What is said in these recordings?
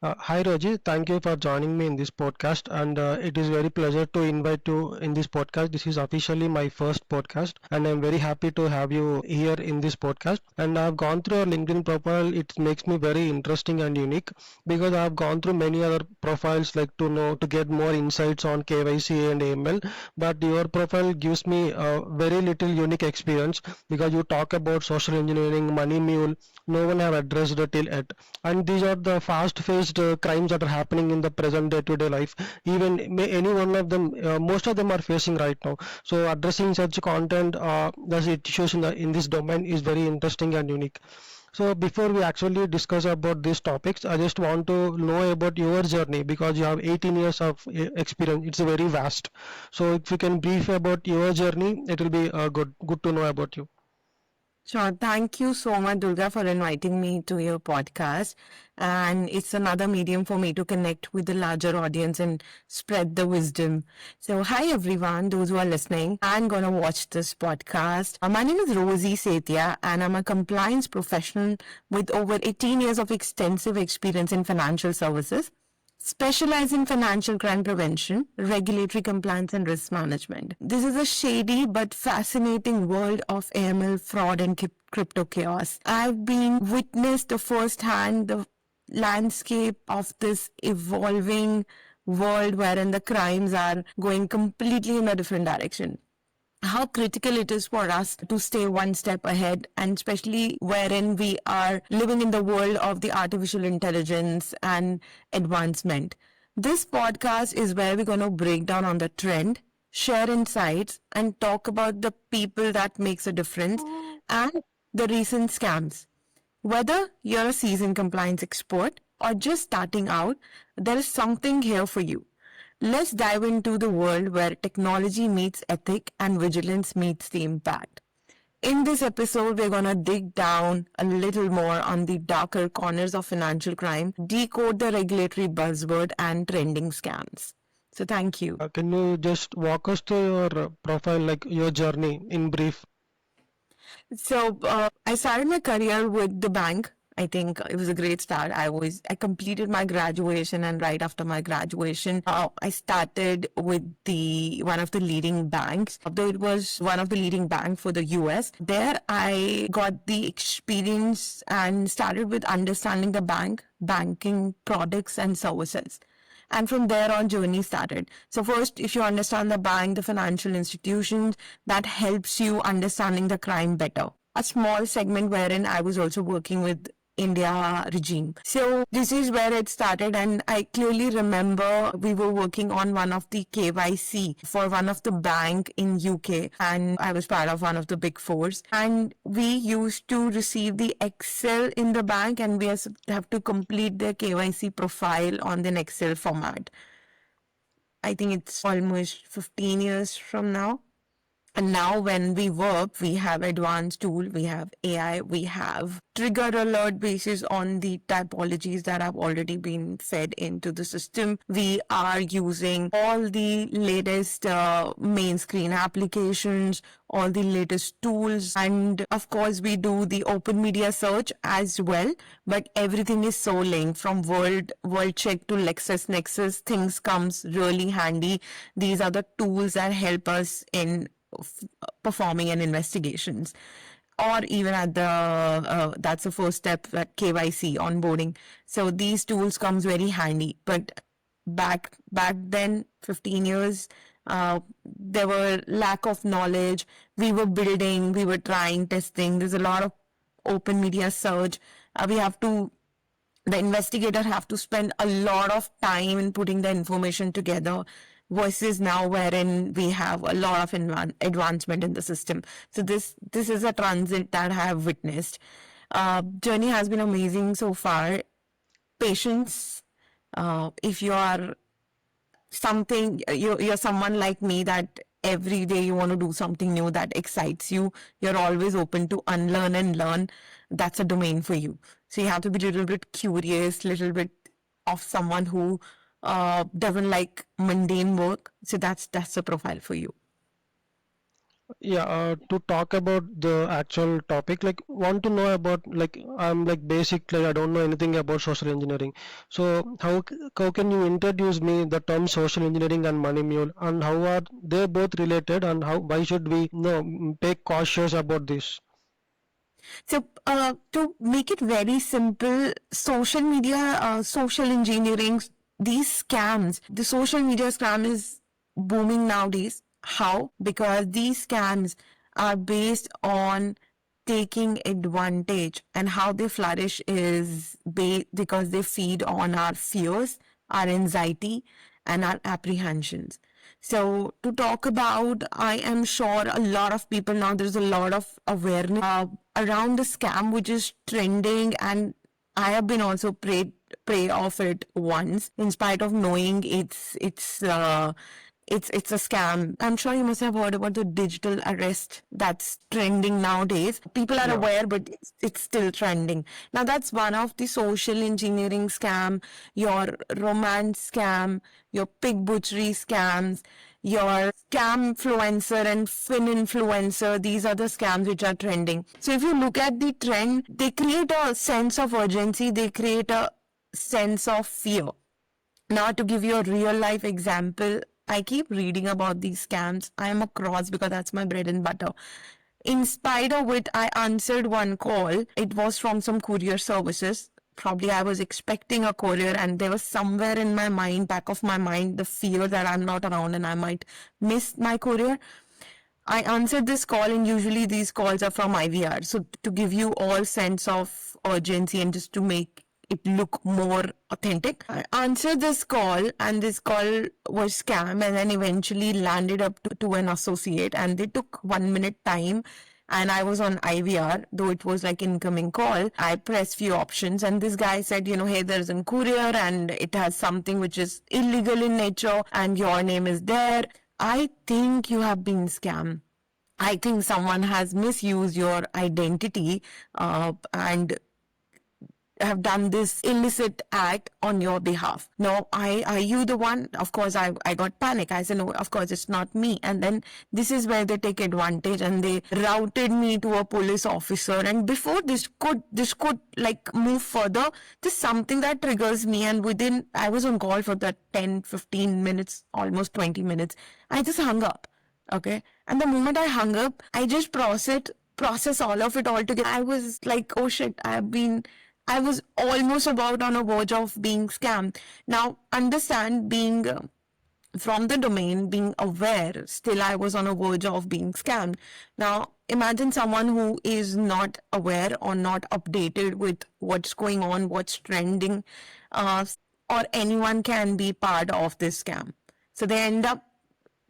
Hi Roji, thank you for joining me in this podcast, and it is very pleasure to invite you in this podcast. This is officially my first podcast, and I'm very happy to have you here in this podcast. And I've gone through your LinkedIn profile. It makes me very interesting and unique because I've gone through many other profiles like to get more insights on KYC and AML. But your profile gives me very little unique experience because you talk about social engineering, money mule. No one have addressed it till yet, and these are the fast-paced crimes that are happening in the present day-to-day life. Even any one of them, most of them are facing right now. So addressing such content, the issues in this domain is very interesting and unique. So before we actually discuss about these topics, I just want to know about your journey because you have 18 years of experience. It's very vast. So if you can brief about your journey, it will be good to know about you. Sure. Thank you so much, Durga, for inviting me to your podcast. And it's another medium for me to connect with the larger audience and spread the wisdom. So, hi everyone, those who are listening and gonna watch this podcast. My name is Rozy Setia, and I'm a compliance professional with over 18 years of extensive experience in financial services. Specialize in financial crime prevention, regulatory compliance, and risk management. This is a shady but fascinating world of AML fraud and crypto chaos. I've been witnessed firsthand the landscape of this evolving world wherein the crimes are going completely in a different direction, how critical it is for us to stay one step ahead, and especially wherein we are living in the world of the artificial intelligence and advancement. This podcast is where we're going to break down on the trend, share insights, and talk about the people that makes a difference and the recent scams. Whether you're a seasoned compliance expert or just starting out, there is something here for you. Let's dive into the world where technology meets ethic and vigilance meets the impact. In this episode, we're going to dig down a little more on the darker corners of financial crime, decode the regulatory buzzword, and trending scams. So, thank you. Can you just walk us through your profile, like your journey in brief? I started my career with the bank. I think it was a great start. I completed my graduation, and right after my graduation, I started with the one of the leading banks. Though it was one of the leading bank for the US, there I got the experience and started with understanding the banking products and services. And from there on, journey started. So first, if you understand the bank, the financial institutions, that helps you understanding the crime better. A small segment wherein I was also working with India regime. So this is where it started, and I clearly remember we were working on one of the KYC for one of the bank in UK, and I was part of one of the big fours, and we used to receive the Excel in the bank, and we have to complete the KYC profile on the Excel format. I think it's almost 15 years from now. And now when we work, we have advanced tool, we have AI, we have trigger alert basis on the typologies that have already been fed into the system. We are using all the latest main screen applications, all the latest tools, and of course we do the open media search as well. But everything is so linked from world check to LexisNexis. Things comes really handy. These are the tools that help us in performing an investigations, or even at the that's the first step, at KYC onboarding. So these tools comes very handy. But back then, 15 years, there were lack of knowledge. We were building, we were trying, testing. There's a lot of open media search. We have to the investigator have to spend a lot of time in putting the information together, versus now wherein we have a lot of advancement in the system. So this is a transit that I have witnessed. Journey has been amazing so far. Patience. If you are you're someone like me that every day you want to do something new that excites you, you're always open to unlearn and learn. That's a domain for you. So you have to be a little bit curious, little bit of someone who doesn't like mundane work. So that's a profile for you. Yeah, to talk about the actual topic, like want to know about like I'm like basic, like I don't know anything about social engineering. So how can you introduce me the term social engineering and money mule, and how are they both related, and how why should we take cautious about this? So, to make it very simple, social media, social engineering, these scams, the social media scam is booming nowadays. How? Because these scams are based on taking advantage, and how they flourish is because they feed on our fears, our anxiety, and our apprehensions. So, to talk about, I am sure a lot of people now, there's a lot of awareness around the scam which is trending, and I have been also prey of it once, in spite of knowing it's a scam. I'm sure you must have heard about the digital arrest that's trending nowadays. People are Yeah. aware, but it's still trending. Now that's one of the social engineering scam, your romance scam, your pig butchery scams, your scam influencer and fin influencer. These are the scams which are trending. So if you look at the trend, they create a sense of urgency. They create a sense of fear. Now, to give you a real life example, I keep reading about these scams. I am across because that's my bread and butter. In spite of it, I answered one call. It was from some courier services. Probably I was expecting a courier, and there was somewhere in my mind, back of my mind, the fear that I'm not around and I might miss my courier. I answered this call, and usually these calls are from IVR. So to give you all sense of urgency and just to make it look more authentic, I answered this call, and this call was scam, and then eventually landed up to an associate, and they took 1 minute time. And I was on IVR, though it was like incoming call. I pressed few options, and this guy said, hey, there's a courier, and it has something which is illegal in nature, and your name is there. I think you have been scammed. I think someone has misused your identity and have done this illicit act on your behalf. No, are you the one? Of course, I got panic. I said, no, of course, it's not me. And then this is where they take advantage, and they routed me to a police officer. And before this could like move further, this is something that triggers me. And I was on call for that 10, 15 minutes, almost 20 minutes. I just hung up. Okay. And the moment I hung up, I just process all of it all together. I was like, oh shit, I was almost about on a verge of being scammed. Now, understand, being from the domain, being aware, still I was on a verge of being scammed. Now, imagine someone who is not aware or not updated with what's going on, what's trending, or anyone can be part of this scam. So they end up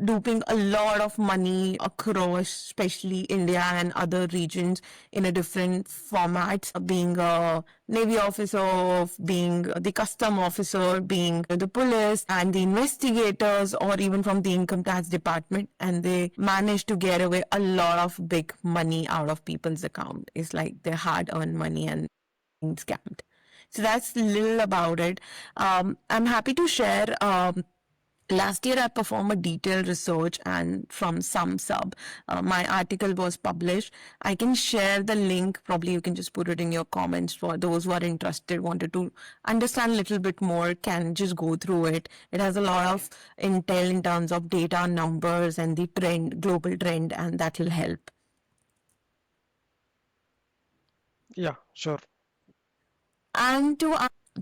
duping a lot of money across, especially India and other regions, in a different formats, being a Navy officer, being the custom officer, being the police and the investigators, or even from the income tax department. And they manage to get away a lot of big money out of people's account. It's like their hard earned money and being scammed. So that's little about it. I'm happy to share. Last year, I performed a detailed research, and from some sub, my article was published. I can share the link. Probably you can just put it in your comments for those who are interested, wanted to understand a little bit more, can just go through it. It has a lot of intel in terms of data, numbers, and the trend, global trend, and that will help. Yeah, sure. And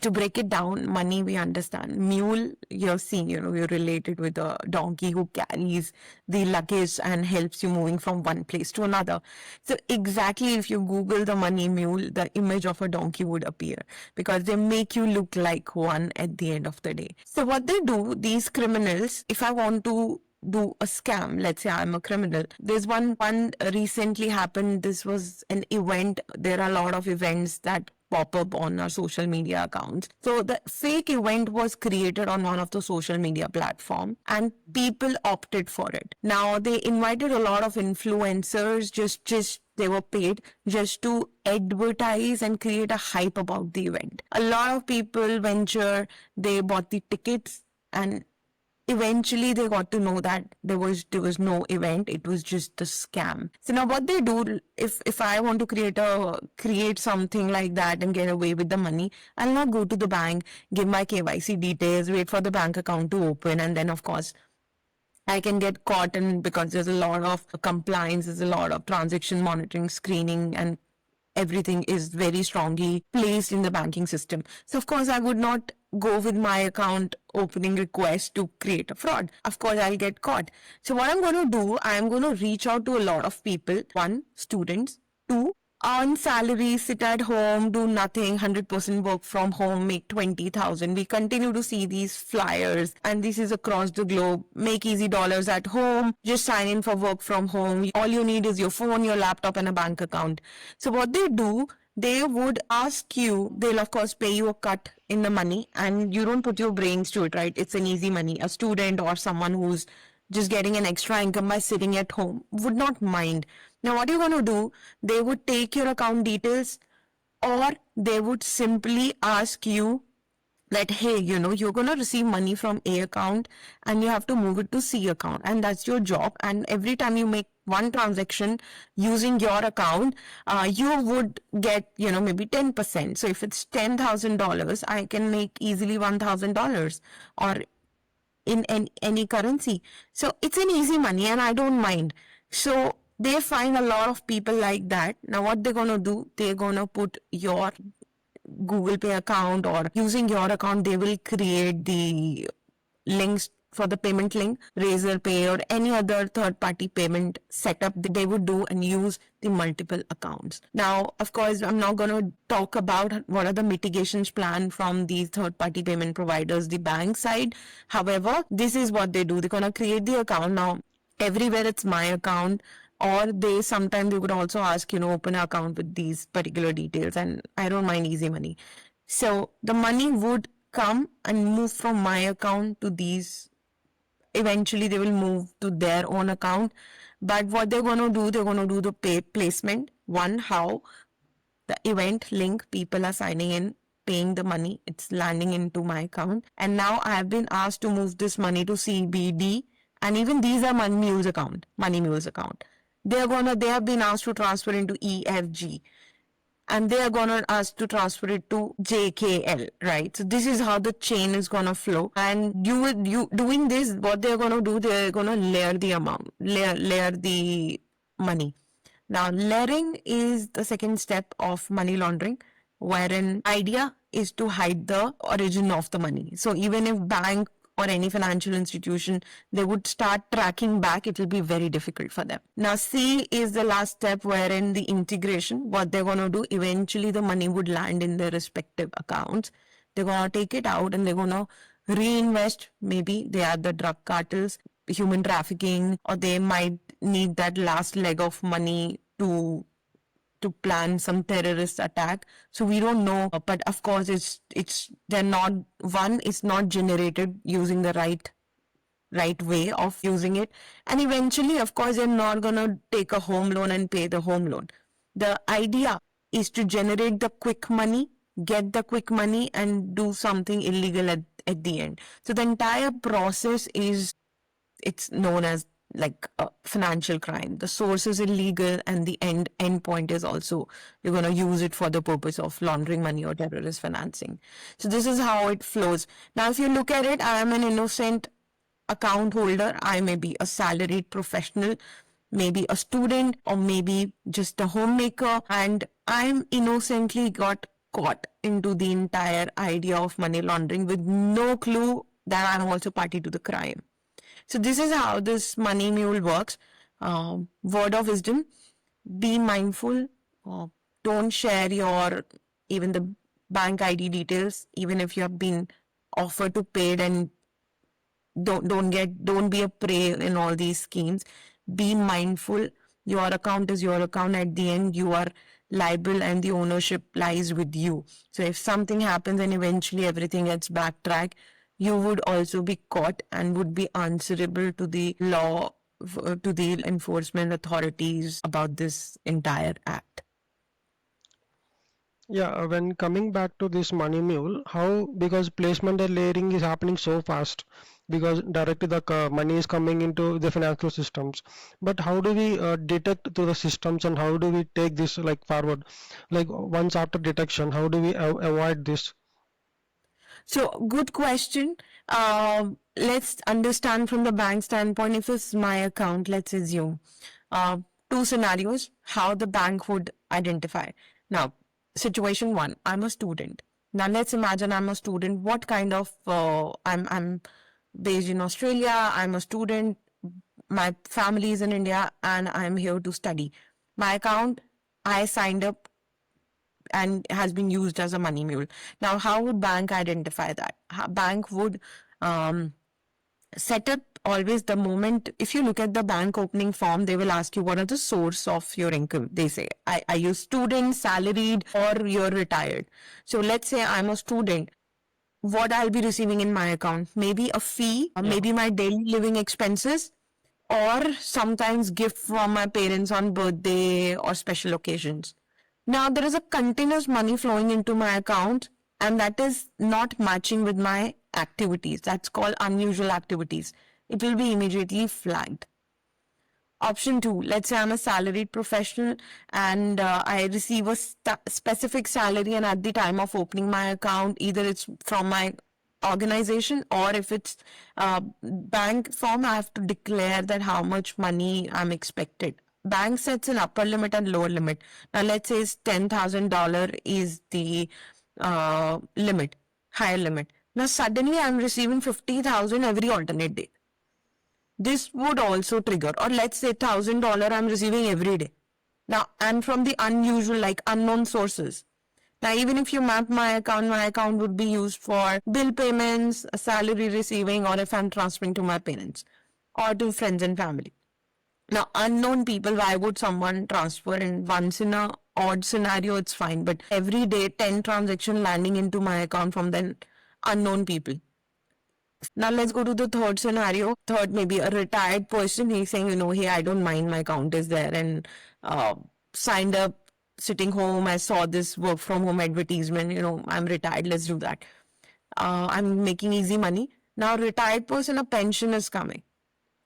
to break it down, money we understand. Mule, you're seeing, you're related with a donkey who carries the luggage and helps you moving from one place to another. So exactly, if you Google the money mule, the image of a donkey would appear, because they make you look like one at the end of the day. So what they do, these criminals, if I want to do a scam, let's say I'm a criminal, there's one recently happened. This was an event. There are a lot of events that pop up on our social media accounts. So the fake event was created on one of the social media platform, and people opted for it. Now they invited a lot of influencers, just they were paid just to advertise and create a hype about the event. A lot of people venture, they bought the tickets, and eventually they got to know that there was no event, it was just a scam. So now what they do, if I want to create something like that and get away with the money, I'll not go to the bank, give my KYC details, wait for the bank account to open, and then of course I can get caught in, because there's a lot of compliance, there's a lot of transaction monitoring, screening, and everything is very strongly placed in the banking system. So of course I would not go with my account opening request to create a fraud. Of course I'll get caught. So what I'm going to do, I'm going to reach out to a lot of people. One, students. Two, earn salary, sit at home, do nothing, 100% work from home, make 20,000. We continue to see these flyers, and this is across the globe. Make easy dollars at home, just sign in for work from home. All you need is your phone, your laptop, and a bank account. So what they do, they would ask you, they'll of course pay you a cut in the money, and you don't put your brains to it, right? It's an easy money. A student or someone who's just getting an extra income by sitting at home would not mind. Now, what you're going to do, they would take your account details, or they would simply ask you that, hey, you're going to receive money from A account and you have to move it to C account, and that's your job. And every time you make one transaction using your account, you would get, maybe 10%. So if it's $10,000, I can make easily $1,000, or in any currency. So it's an easy money and I don't mind. So they find a lot of people like that. Now what they're going to do, they're going to put your Google Pay account, or using your account, they will create the links for the payment link, Razor Pay, or any other third party payment setup that they would do, and use the multiple accounts. Now, of course, I'm not going to talk about what are the mitigations plan from these third party payment providers, the bank side. However, this is what they do. They're going to create the account. Now, everywhere it's my account, or they sometimes they would also ask, open an account with these particular details, and I don't mind easy money. So the money would come and move from my account to these. Eventually they will move to their own account. But what they're going to do, they're going to do the pay placement. One, how the event link, people are signing in, paying the money, it's landing into my account, and now I have been asked to move this money to CBD. And even these are money mules account. They have been asked to transfer into EFG, and they are gonna ask to transfer it to JKL, right? So this is how the chain is gonna flow. And you doing this, what they're gonna do, they're gonna layer the amount, layer the money. Now, layering is the second step of money laundering, wherein idea is to hide the origin of the money. So even if bank or any financial institution, they would start tracking back, it will be very difficult for them. Now, C is the last step, wherein the integration, what they're going to do, eventually the money would land in their respective accounts. They're going to take it out and they're going to reinvest. Maybe they are the drug cartels, human trafficking, or they might need that last leg of money to plan some terrorist attack. So we don't know, but of course it's they're not, one is not generated using the right way of using it. And eventually, of course, they're not gonna take a home loan and pay the home loan. The idea is to generate the quick money, get the quick money, and do something illegal at the end. So the entire process is, it's known as like a financial crime. The source is illegal, and the end point is also, you're going to use it for the purpose of laundering money or terrorist financing. So this is how it flows. Now, if you look at it, I am an innocent account holder. I may be a salaried professional, maybe a student, or maybe just a homemaker, and I'm innocently got caught into the entire idea of money laundering with no clue that I'm also party to the crime. So this is how this money mule works. Word of wisdom: be mindful. Uh, don't share your even the bank ID details, even if you have been offered to pay. And don't be a prey in all these schemes. Be mindful. Your account is your account. At the end, you are liable, and the ownership lies with you. So if something happens and eventually everything gets backtracked, you would also be caught and would be answerable to the law, to the enforcement authorities about this entire act. Yeah, when coming back to this money mule, how, because placement and layering is happening so fast, because directly the money is coming into the financial systems. But how do we detect to the systems, and how do we take this like forward? Like once after detection, how do we avoid this? So, good question. Let's understand from the bank standpoint. If it's my account, let's assume uh, two scenarios how the bank would identify. Now, situation one: I'm a student. Now, let's imagine I'm a student. What kind of I'm based in Australia. I'm a student. My family is in India, and I'm here to study. My account, I signed up and has been used as a money mule. Now, how would bank identify that? Bank would um, set up always the moment. If you look at the bank opening form, they will ask you what are the source of your income. They say, are you student, salaried, or you're retired? So let's say I'm a student. What I'll be receiving in my account? Maybe a fee, or Yeah. maybe my daily living expenses, or sometimes gift from my parents on birthday or special occasions. Now there is a continuous money flowing into my account and that is not matching with my activities. That's called unusual activities. It will be immediately flagged. Option two, let's say I'm a salaried professional and I receive a specific salary, and at the time of opening my account, either it's from my organization or if it's bank form, I have to declare that how much money I'm expected. Bank sets an upper limit and lower limit. Now, let's say it's $10,000 is the limit, higher limit. Now, suddenly I'm receiving 50,000 every alternate day. This would also trigger, or let's say $1,000 I'm receiving every day. Now, and from the unusual, like unknown sources. Now, even if you map my account would be used for bill payments, salary receiving, or if I'm transferring to my parents or to friends and family. Now, unknown people, why would someone transfer? And once in a odd scenario, it's fine. But every day, 10 transaction landing into my account from then unknown people. Now let's go to the third scenario. Third, maybe a retired person. He's saying, hey, I don't mind, my account is there, and signed up, sitting home. I saw this work from home advertisement. I'm retired. Let's do that. I'm making easy money. Now, retired person, a pension is coming,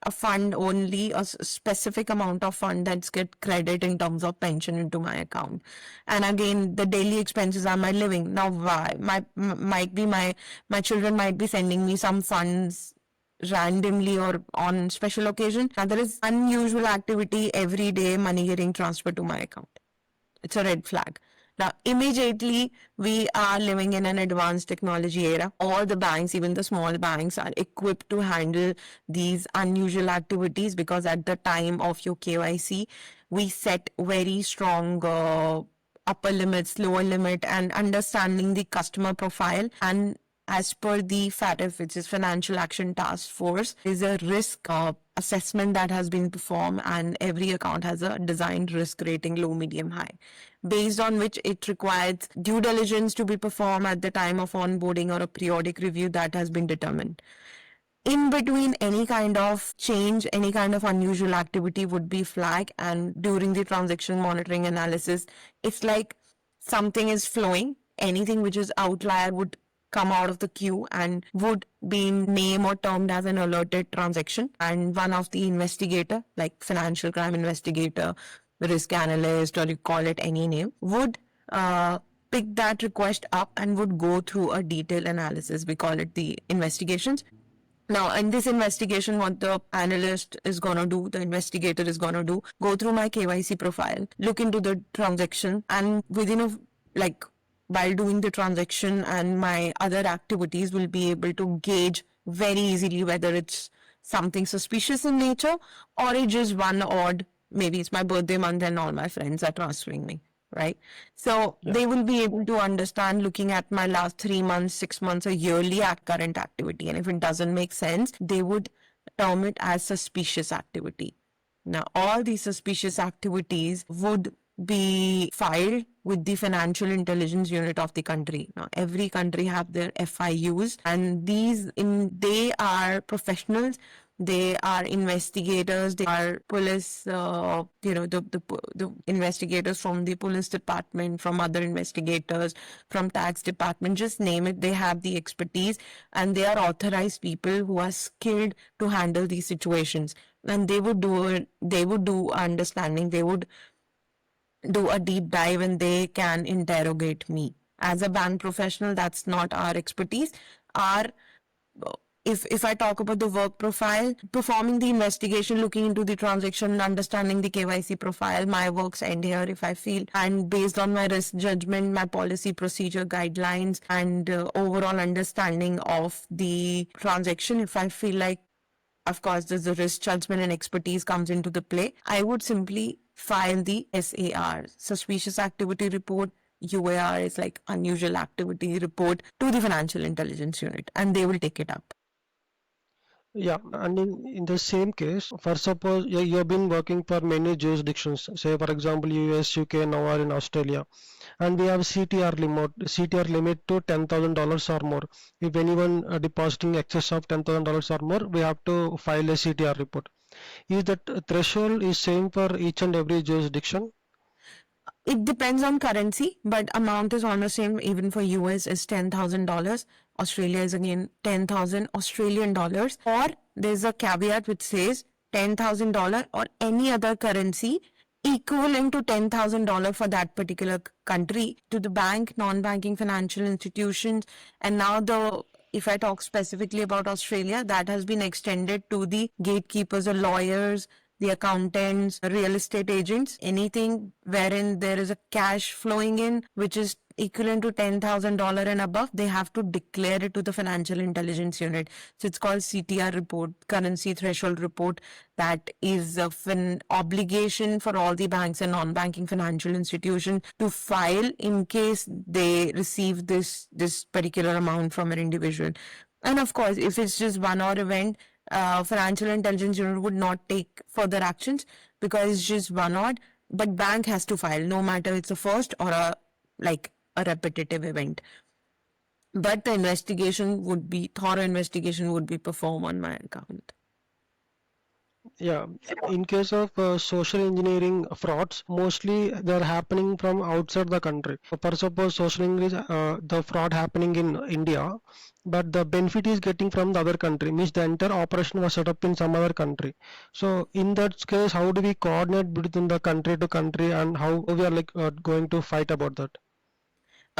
a fund, only a specific amount of fund that's get credit in terms of pension into my account. And again, the daily expenses are my living. Now, why might be my children might be sending me some funds randomly or on special occasion. Now, there is unusual activity every day, money getting transferred to my account. It's a red flag. Now, immediately, we are living in an advanced technology era. All the banks, even the small banks, are equipped to handle these unusual activities because at the time of your KYC, we set very strong upper limits, lower limit, and understanding the customer profile. And as per the FATF, which is Financial Action Task Force, is a risk assessment that has been performed, and every account has a designed risk rating low, medium, high, based on which it requires due diligence to be performed at the time of onboarding or a periodic review that has been determined. In between, any kind of change, any kind of unusual activity would be flagged, and during the transaction monitoring analysis, it's like something is flowing. Anything which is outlier would come out of the queue and would be named or termed as an alerted transaction. And one of the investigator, like financial crime investigator, risk analyst, or you call it any name, would pick that request up and would go through a detailed analysis. We call it the investigations. Now, in this investigation, what the analyst is going to do, the investigator is going to do, go through my KYC profile, look into the transaction, and within like, while doing the transaction and my other activities, will be able to gauge very easily whether it's something suspicious in nature or it's just one odd, maybe it's my birthday month and all my friends are transferring me, right? So Yeah. they will be able to understand looking at my last 3 months, 6 months, a yearly current activity. And if it doesn't make sense, they would term it as suspicious activity. Now, all these suspicious activities would be filed with the financial intelligence unit of the country. Now, every country have their FIUs, and they are professionals They are investigators. They are police. The investigators from the police department, from other investigators, from tax department. Just name it. They have the expertise, and they are authorized people who are skilled to handle these situations. And they would do it. They would do understanding. They would do a deep dive, and they can interrogate me. As a bank professional, that's not our expertise. Our if I talk about the work profile, performing the investigation, looking into the transaction, understanding the KYC profile, my works end here if I feel. And based on my risk judgment, my policy procedure guidelines, and overall understanding of the transaction, if I feel like, of course, there's the risk judgment and expertise comes into the play, I would simply file the SAR, suspicious activity report. UAR is like unusual activity report, to the financial intelligence unit, and they will take it up. Yeah, and in the same case, for suppose you have been working for many jurisdictions, say for example US, UK, now or in Australia, and we have CTR limit to $10,000 or more. If anyone depositing excess of $10,000 or more, we have to file a CTR report. Is that threshold is same for each and every jurisdiction? It depends on currency, but amount is almost same. Even for US is $10,000. Australia is again 10,000 Australian dollars. Or there's a caveat which says $10,000 or any other currency equivalent to $10,000 for that particular country to the bank, non-banking financial institutions. And now if I talk specifically about Australia, that has been extended to the gatekeepers or lawyers, the accountants, real estate agents, anything wherein there is a cash flowing in, which is equivalent to $10,000 and above, they have to declare it to the financial intelligence unit. So it's called CTR report, currency threshold report. That is an obligation for all the banks and non-banking financial institutions to file in case they receive this particular amount from an individual. And of course, if it's just one-hour event, financial intelligence unit would not take further actions because it's just one odd, but bank has to file no matter it's a first or a repetitive event. But the thorough investigation would be performed on my account. Yeah, in case of social engineering frauds, mostly they're happening from outside the country. For suppose social engineering, the fraud happening in India, but the benefit is getting from the other country, means the entire operation was set up in some other country. So in that case, how do we coordinate between the country to country, and how we are like going to fight about that?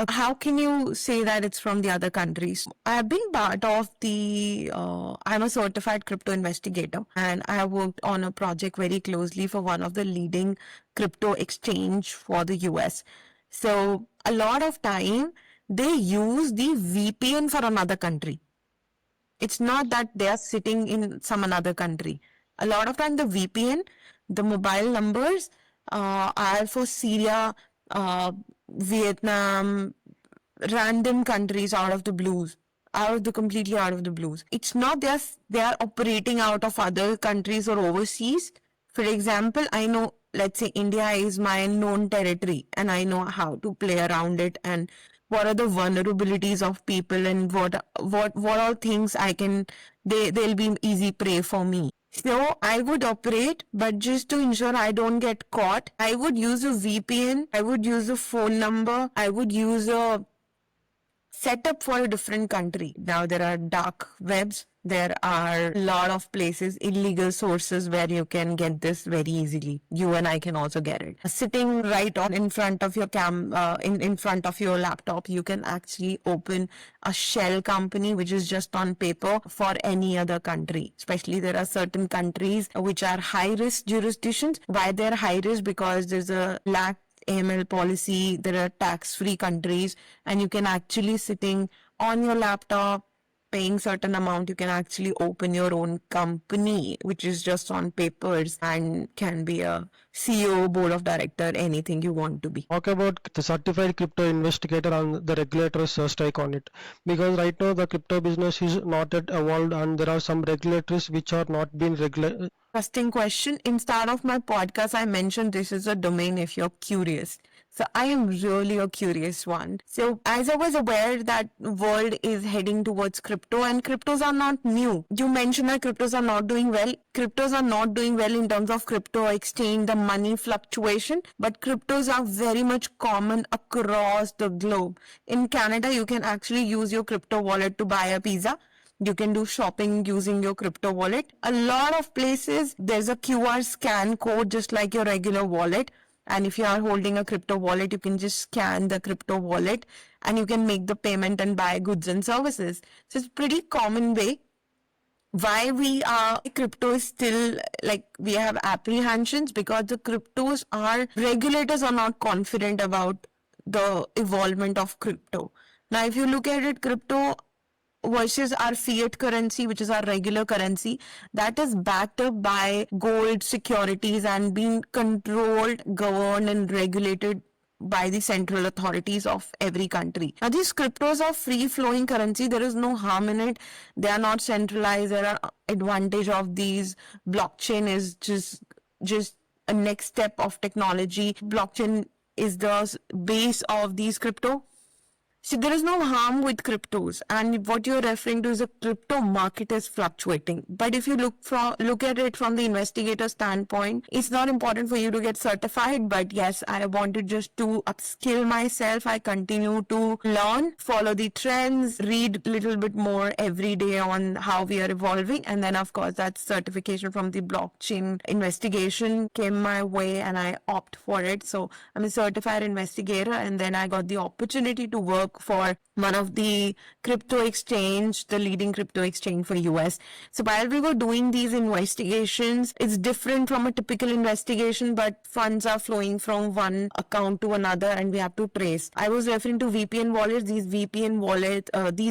How can you say that it's from the other countries? I've been part of I'm a certified crypto investigator, and I have worked on a project very closely for one of the leading crypto exchange for the US. So a lot of time they use the VPN for another country. It's not that they are sitting in some another country. A lot of time the VPN, the mobile numbers are for Syria, Vietnam, random countries out of the blues, completely out of the blues. It's not they are operating out of other countries or overseas. For example, I know, let's say India is my known territory, and I know how to play around it, and what are the vulnerabilities of people, and what all things they'll be easy prey for me. So I would operate, but just to ensure I don't get caught, I would use a VPN, I would use a phone number, I would use a setup for a different country. Now there are dark webs. There are a lot of places, illegal sources where you can get this very easily. You and I can also get it. Sitting right on in front of your in front of your laptop, you can actually open a shell company which is just on paper for any other country. Especially there are certain countries which are high risk jurisdictions. Why they're high risk? Because there's a lack AML policy, there are tax-free countries, and you can actually sitting on your laptop, paying certain amount, you can actually open your own company, which is just on papers and can be a CEO, board of director, anything you want to be. Talk about the certified crypto investigator and the regulators strike on it, because right now the crypto business is not yet evolved, and there are some regulators which are not being regulated. Interesting question. In start of my podcast, I mentioned this is a domain if you're curious. So I am really a curious one. So as I was aware that world is heading towards crypto, and cryptos are not new. You mentioned that cryptos are not doing well. Cryptos are not doing well in terms of crypto exchange, the money fluctuation, but cryptos are very much common across the globe. In Canada, you can actually use your crypto wallet to buy a pizza. You can do shopping using your crypto wallet. A lot of places, there's a QR scan code just like your regular wallet. And if you are holding a crypto wallet, you can just scan the crypto wallet and you can make the payment and buy goods and services. So it's pretty common way. Why we are crypto is still like we have apprehensions because the cryptos are regulators are not confident about the evolvement of crypto. Now, if you look at it, crypto versus our fiat currency, which is our regular currency, that is backed up by gold securities and being controlled, governed, and regulated by the central authorities of every country. Now, these cryptos are free flowing currency. There is no harm in it. They are not centralized. There are advantage of these. Blockchain is just a next step of technology. Blockchain is the base of these crypto. So there is no harm with cryptos, and what you're referring to is a crypto market is fluctuating. But if you look at it from the investigator standpoint, it's not important for you to get certified. But yes, I wanted just to upskill myself. I continue to learn, follow the trends, read a little bit more every day on how we are evolving, and then of course that certification from the blockchain investigation came my way, and I opt for it. So I'm a certified investigator, and then I got the opportunity to work for one of the crypto exchange, the leading crypto exchange for US. So while we were doing these investigations, it's different from a typical investigation, but funds are flowing from one account to another and we have to trace. I was referring to VPN wallets. These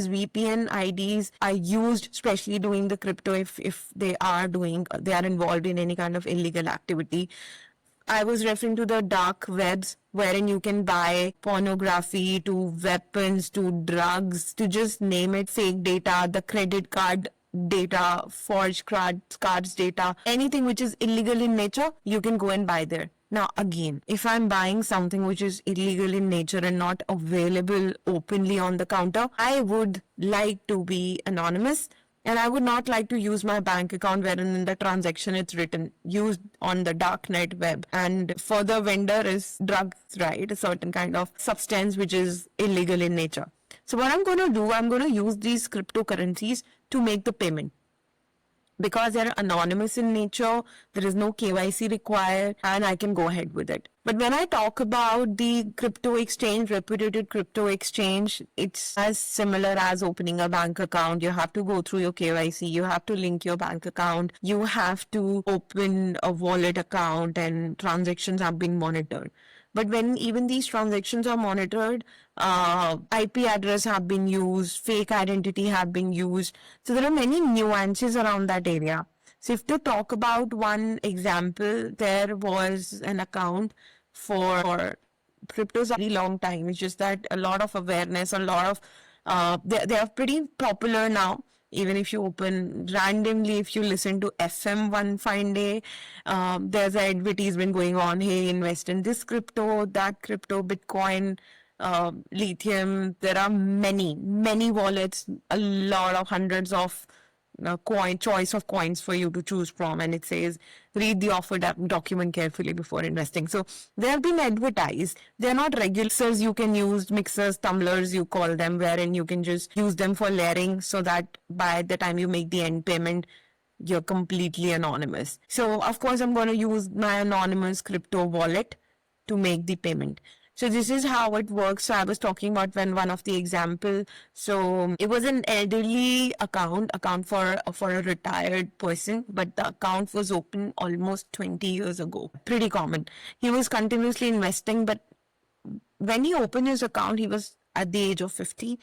VPN IDs are used especially doing the crypto if they are involved in any kind of illegal activity. I was referring to the dark webs wherein you can buy pornography to weapons to drugs to just name it, fake data, the credit card data, forged cards data, anything which is illegal in nature, you can go and buy there. Now, again, if I'm buying something which is illegal in nature and not available openly on the counter, I would like to be anonymous. And I would not like to use my bank account wherein in the transaction it's written used on the darknet web. And for the vendor is drugs, right? A certain kind of substance which is illegal in nature. So what I'm going to do, I'm going to use these cryptocurrencies to make the payment. Because they're anonymous in nature, there is no KYC required, and I can go ahead with it. But when I talk about the crypto exchange, reputed crypto exchange, it's as similar as opening a bank account. You have to go through your KYC, you have to link your bank account, you have to open a wallet account, and transactions are being monitored. But when even these transactions are monitored, IP address have been used, fake identity have been used. So there are many nuances around that area. So if to talk about one example, there was an account for cryptos a very long time. It's just that a lot of awareness, a lot of they are pretty popular now. Even if you open randomly, if you listen to FM one fine day, there's an advertisement going on. Hey, invest in this crypto, that crypto, Bitcoin, lithium. There are many wallets, a lot of hundreds of choice of coins for you to choose from, and it says read the offer document carefully before investing. So they have been advertised. They're not regulars. You can use mixers, tumblers, you call them, wherein you can just use them for layering so that by the time you make the end payment, you're completely anonymous. So of course I'm going to use my anonymous crypto wallet to make the payment. So this is how it works. So I was talking about when one of the example. So it was an elderly account for a retired person, but the account was open almost 20 years ago. Pretty common. He was continuously investing, but when he opened his account, he was at the age of 50,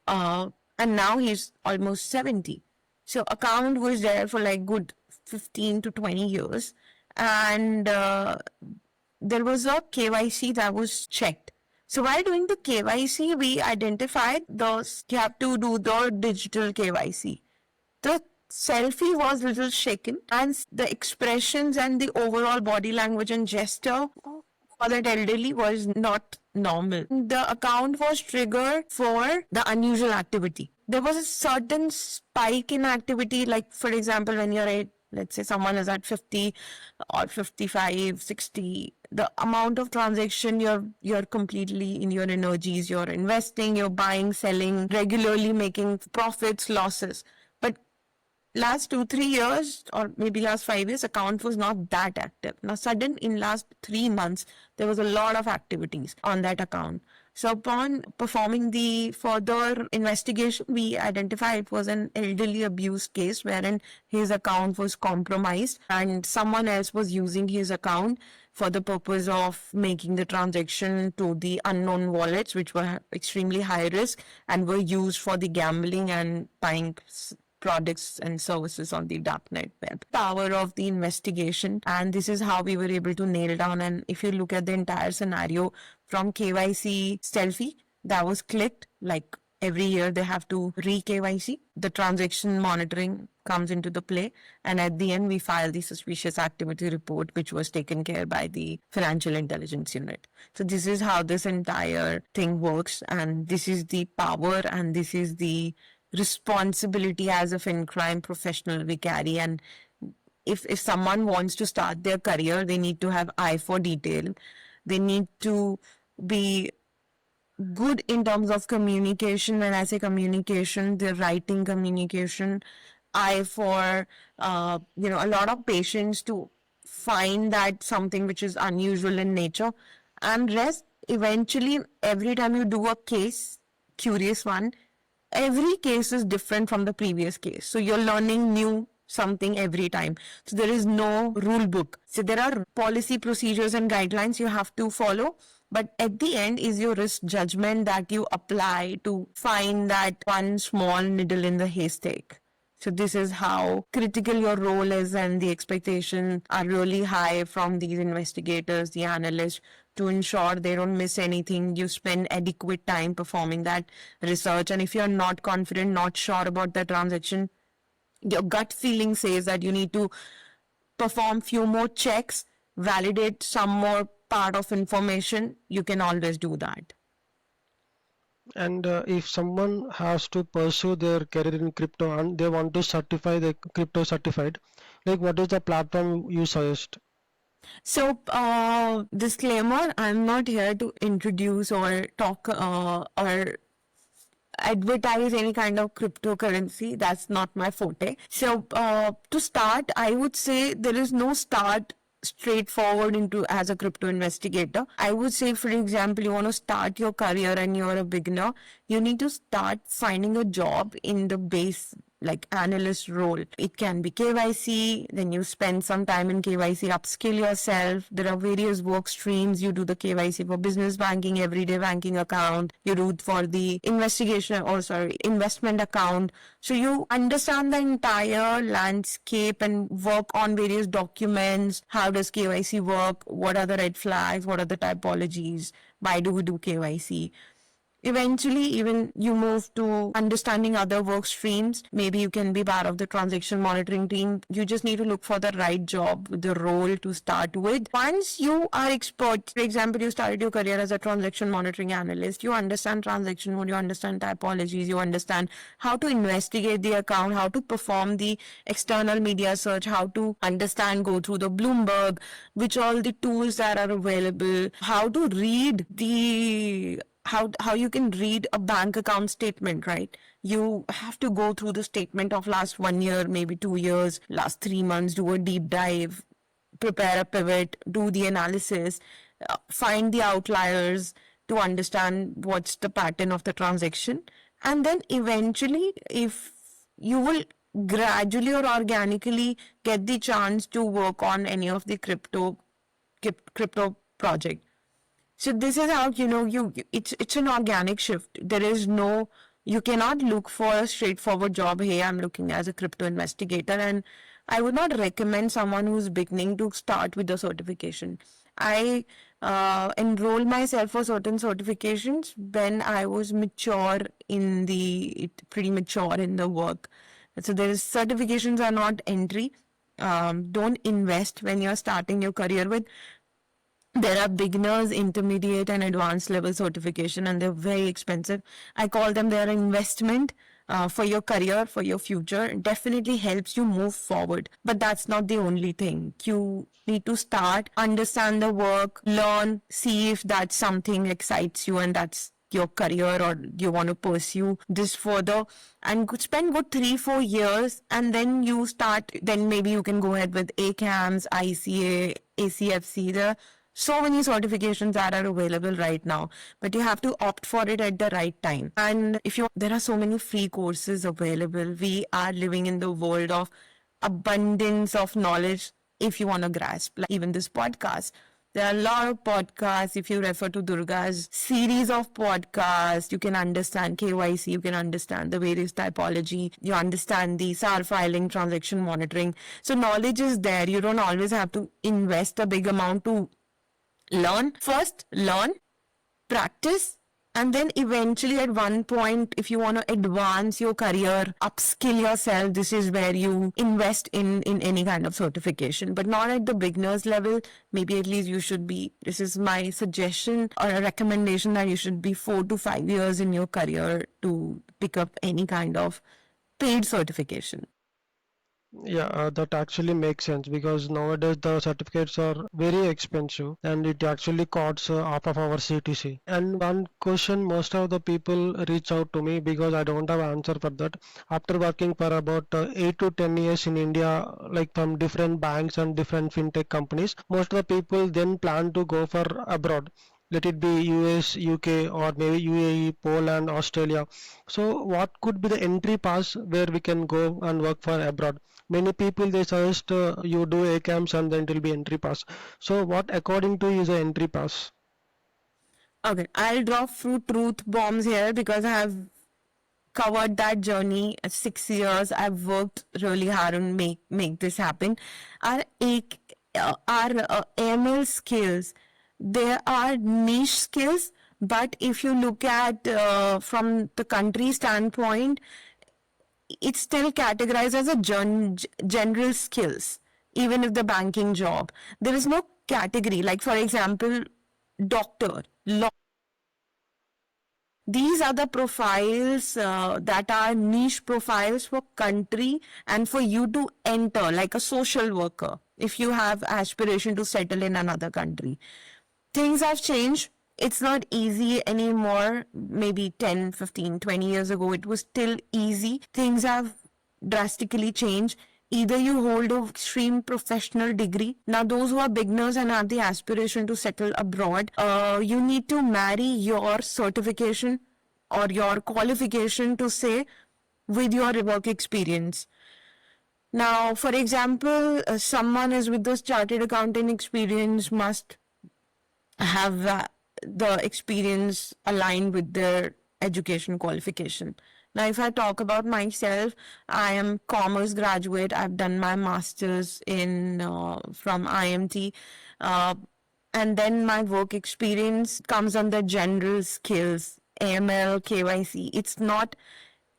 and now he's almost 70. So account was there for like good 15 to 20 years, and there was a KYC that was checked. So while doing the KYC, we identified you have to do the digital KYC. The selfie was little shaken, and the expressions and the overall body language and gesture for that elderly was not normal. The account was triggered for the unusual activity. There was a certain spike in activity, like for example, when you're at, let's say someone is at 50 or 55, 60, the amount of transaction you're completely in your energies, you're investing, you're buying, selling, regularly making profits, losses. But last 2 3 years or maybe last 5 years, account was not that active. Now sudden in last 3 months there was a lot of activities on that account. So upon performing the further investigation, we identified it was an elderly abuse case wherein his account was compromised and someone else was using his account for the purpose of making the transaction to the unknown wallets, which were extremely high risk and were used for the gambling and buying products and services on the darknet web. Power of the investigation, and this is how we were able to nail down. And if you look at the entire scenario from KYC selfie that was clicked, like every year they have to re KYC, the transaction monitoring comes into the play, and at the end we file the suspicious activity report, which was taken care by the financial intelligence unit. So this is how this entire thing works, and this is the power, and this is the responsibility as a fin crime professional we carry. And if someone wants to start their career, they need to have eye for detail. They need to be good in terms of communication. When I say communication, the writing communication, eye for a lot of patience to find that something which is unusual in nature, and rest. Eventually, every time you do a case, curious one, every case is different from the previous case. So you're learning new something every time. So there is no rule book. So there are policy procedures and guidelines you have to follow. But at the end is your risk judgment that you apply to find that one small needle in the haystack. So this is how critical your role is, and the expectations are really high from these investigators, the analysts, to ensure they don't miss anything. You spend adequate time performing that research. And if you're not confident, not sure about the transaction, your gut feeling says that you need to perform few more checks, validate some more part of information, you can always do that. And if someone has to pursue their career in crypto and they want to certify the crypto certified, like what is the platform you suggest? So, disclaimer, I'm not here to introduce or talk or advertise any kind of cryptocurrency. That's not my forte. So, to start, I would say there is no start straightforward into as a crypto investigator. I would say, for example, you want to start your career and you're a beginner, you need to start finding a job in the base like analyst role. It can be KYC, then you spend some time in KYC, upskill yourself. There are various work streams. You do the KYC for business banking, everyday banking account. You do it for the investigation, or sorry, investment account. So you understand the entire landscape and work on various documents. How does KYC work? What are the red flags? What are the typologies? Why do we do KYC? Eventually, even you move to understanding other work streams. Maybe you can be part of the transaction monitoring team. You just need to look for the right job, the role to start with. Once you are expert, for example, you started your career as a transaction monitoring analyst, you understand transaction mode, you understand typologies, you understand how to investigate the account, how to perform the external media search, how to understand, go through the Bloomberg, which all the tools that are available, how to read the how you can read a bank account statement, right? You have to go through the statement of last 1 year, maybe 2 years, last 3 months, do a deep dive, prepare a pivot, do the analysis, find the outliers to understand what's the pattern of the transaction. And then eventually, if you will gradually or organically get the chance to work on any of the crypto project. So this is how it's an organic shift. There is no, you cannot look for a straightforward job. Hey, I'm looking as a crypto investigator, and I would not recommend someone who's beginning to start with the certification. I enroll myself for certain certifications when I was pretty mature in the work. So there is certifications are not entry. Don't invest when you're starting your career with There are beginners, intermediate, and advanced level certification, and they're very expensive. I call them their investment for your career, for your future. It definitely helps you move forward. But that's not the only thing. You need to start, understand the work, learn, see if that's something excites you and that's your career or you want to pursue this further and spend good 3-4 years and then you start, then maybe you can go ahead with ACAMS, ICA, ACFC. There are so many certifications that are available right now, but you have to opt for it at the right time. And if you, there are so many free courses available. We are living in the world of abundance of knowledge if you want to grasp, like even this podcast. There are a lot of podcasts. If you refer to Durga's series of podcasts, you can understand KYC, you can understand the various typology, you understand the SAR filing, transaction monitoring. So knowledge is there. You don't always have to invest a big amount to learn. First, learn, practice, and then eventually at one point, if you want to advance your career, upskill yourself, this is where you invest in any kind of certification, but not at the beginner's level. Maybe at least you should be, this is my suggestion or a recommendation, that you should be 4 to 5 years in your career to pick up any kind of paid certification. Yeah, that actually makes sense because nowadays the certificates are very expensive and it actually costs half of our CTC. And one question most of the people reach out to me because I don't have answer for that. After working for about 8 to 10 years in India, like from different banks and different fintech companies, most of the people then plan to go for abroad. Let it be US, UK, or maybe UAE, Poland, Australia. So, what could be the entry pass where we can go and work for abroad? Many people they suggest you do ACAMS and then it will be entry pass. So what according to you is the entry pass? Okay, I'll drop few truth bombs here because I have covered that journey. 6 years I've worked really hard on make this happen. Our AML skills, there are niche skills, but if you look at from the country standpoint, it's still categorized as a general skills. Even if the banking job, there is no category. Like for example, doctor, law, these are the profiles that are niche profiles for country and for you to enter, like a social worker if you have aspiration to settle in another country. Things have changed. It's not easy anymore. Maybe 10, 15, 20 years ago it was still easy. Things have drastically changed. Either you hold a extreme professional degree. Now, those who are beginners and have the aspiration to settle abroad, you need to marry your certification or your qualification to say with your work experience. Now, for example, someone is with this chartered accountant experience must have the experience aligned with their education qualification. Now, if I talk about myself, I am commerce graduate. I've done my master's in from IMT, uh, and then my work experience comes under general skills, AML, KYC. It's not,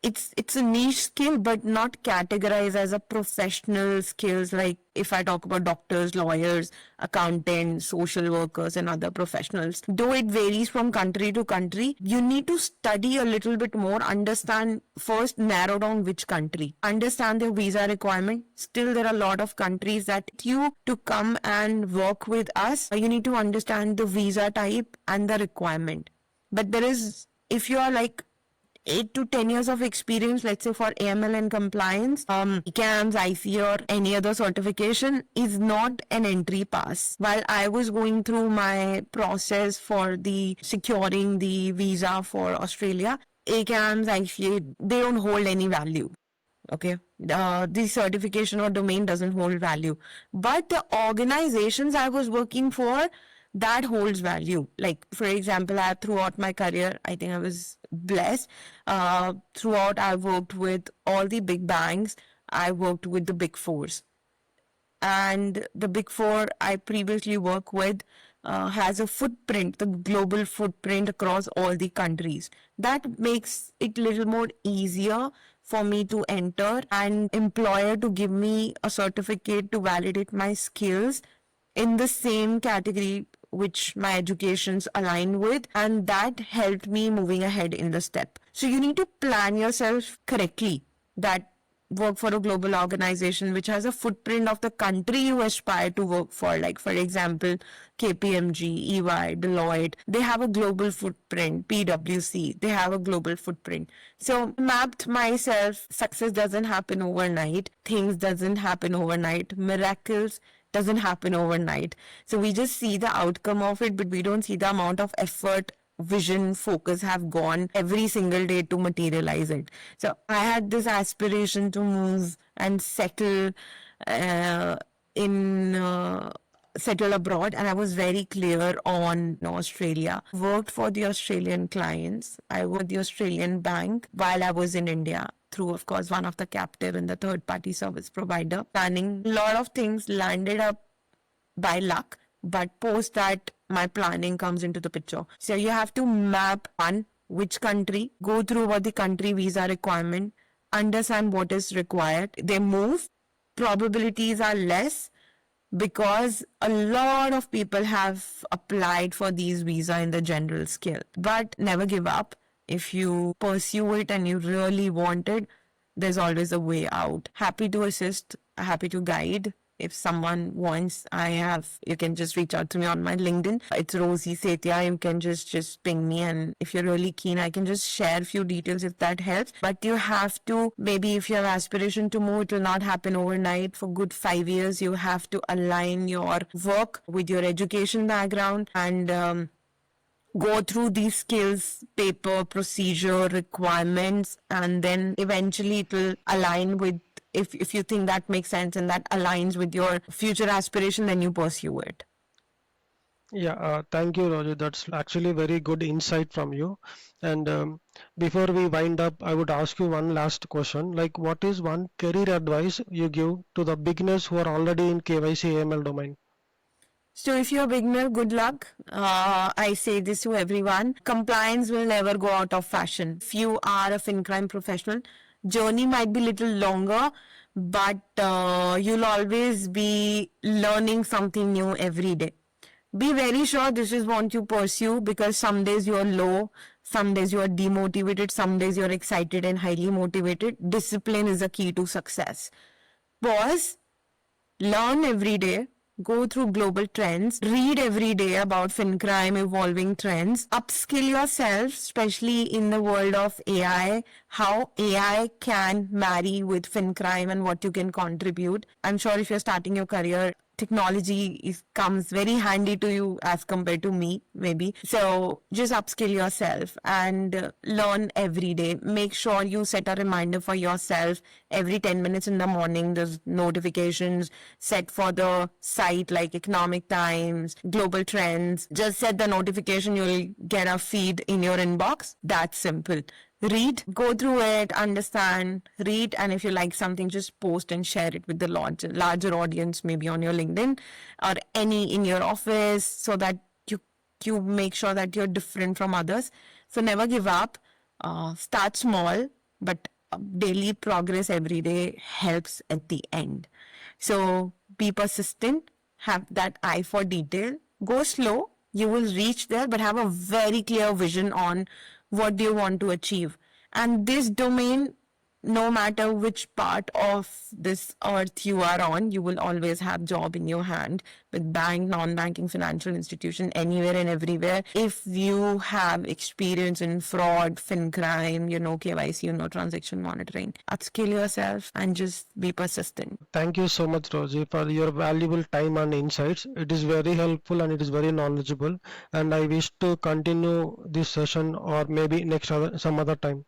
it's a niche skill but not categorized as a professional skills. Like if I talk about doctors, lawyers, accountants, social workers and other professionals, though it varies from country to country, you need to study a little bit more, understand first, narrow down which country, understand their visa requirement. Still there are a lot of countries that you to come and work with us, you need to understand the visa type and the requirement. But there is, if you are like 8 to 10 years of experience, let's say for AML and compliance, CAMS, IC, or any other certification is not an entry pass. While I was going through my process for the securing the visa for Australia, ACAMS, ICA, they don't hold any value. Okay, the certification or domain doesn't hold value, but the organizations I was working for, that holds value. Like for example, I throughout my career, I think I was blessed. Throughout, I worked with all the big banks. I worked with the big fours, and the big four I previously worked with has a footprint, the global footprint across all the countries. That makes it a little more easier for me to enter and employer to give me a certificate to validate my skills in the same category which my educations align with, and that helped me moving ahead in the step. So you need to plan yourself correctly, that work for a global organization which has a footprint of the country you aspire to work for. Like, for example, KPMG, EY, Deloitte, they have a global footprint. PwC, they have a global footprint. So mapped myself, success doesn't happen overnight. Things doesn't happen overnight. Miracles doesn't happen overnight. So we just see the outcome of it, but we don't see the amount of effort, vision, focus have gone every single day to materialize it. So I had this aspiration to move and uh, in settle abroad, and I was very clear on Australia. Worked for the Australian clients. I worked the Australian bank while I was in India through, of course, one of the captive and the third party service provider. Planning a lot of things landed up by luck, but post that my planning comes into the picture. So you have to map one, which country, go through what the country visa requirement, understand what is required. They move, probabilities are less because a lot of people have applied for these visa in the general scale. But never give up. If you pursue it and you really want it, there's always a way out. Happy to assist, happy to guide. If someone wants, you can just reach out to me on my LinkedIn. It's Rozy Setia. You can just ping me. And if you're really keen, I can just share a few details if that helps. But you have to, maybe if you have aspiration to move, it will not happen overnight. For good 5 years, you have to align your work with your education background and go through these skills, paper, procedure, requirements, and then eventually it will align with, if you think that makes sense and that aligns with your future aspiration, then you pursue it. Yeah, thank you, Roger. That's actually very good insight from you. And before we wind up, I would ask you one last question. Like, what is one career advice you give to the beginners who are already in KYC AML domain? So if you're a beginner, good luck. I say this to everyone. Compliance will never go out of fashion. If you are a fin crime professional, journey might be little longer, but you'll always be learning something new every day. Be very sure this is what you pursue, because some days you're low, some days you're demotivated, some days you're excited and highly motivated. Discipline is a key to success. Pause, learn every day, go through global trends, read every day about FinCrime evolving trends, upskill yourself, especially in the world of AI, how AI can marry with FinCrime and what you can contribute. I'm sure if you're starting your career, technology comes very handy to you as compared to me, maybe. So just upskill yourself and learn every day. Make sure you set a reminder for yourself every 10 minutes in the morning. There's notifications set for the site like Economic Times, Global Trends. Just set the notification, you'll get a feed in your inbox. That's simple. Read, go through it, understand, read, and if you like something, just post and share it with the larger audience, maybe on your LinkedIn or any in your office, so that you make sure that you're different from others. So never give up. Start small, but daily progress every day helps at the end. So be persistent, have that eye for detail, go slow, you will reach there, but have a very clear vision on what do you want to achieve. And this domain, no matter which part of this earth you are on, you will always have job in your hand with bank, non-banking financial institution, anywhere and everywhere. If you have experience in fraud, fin crime, KYC, transaction monitoring, upskill yourself and just be persistent. Thank you so much, Rosie, for your valuable time and insights. It is very helpful and it is very knowledgeable. And I wish to continue this session or maybe some other time.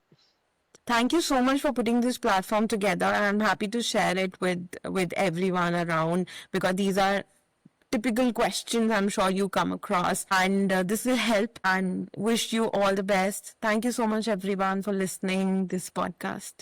Thank you so much for putting this platform together. I'm happy to share it with everyone around, because these are typical questions I'm sure you come across, and this will help, and wish you all the best. Thank you so much everyone for listening this podcast.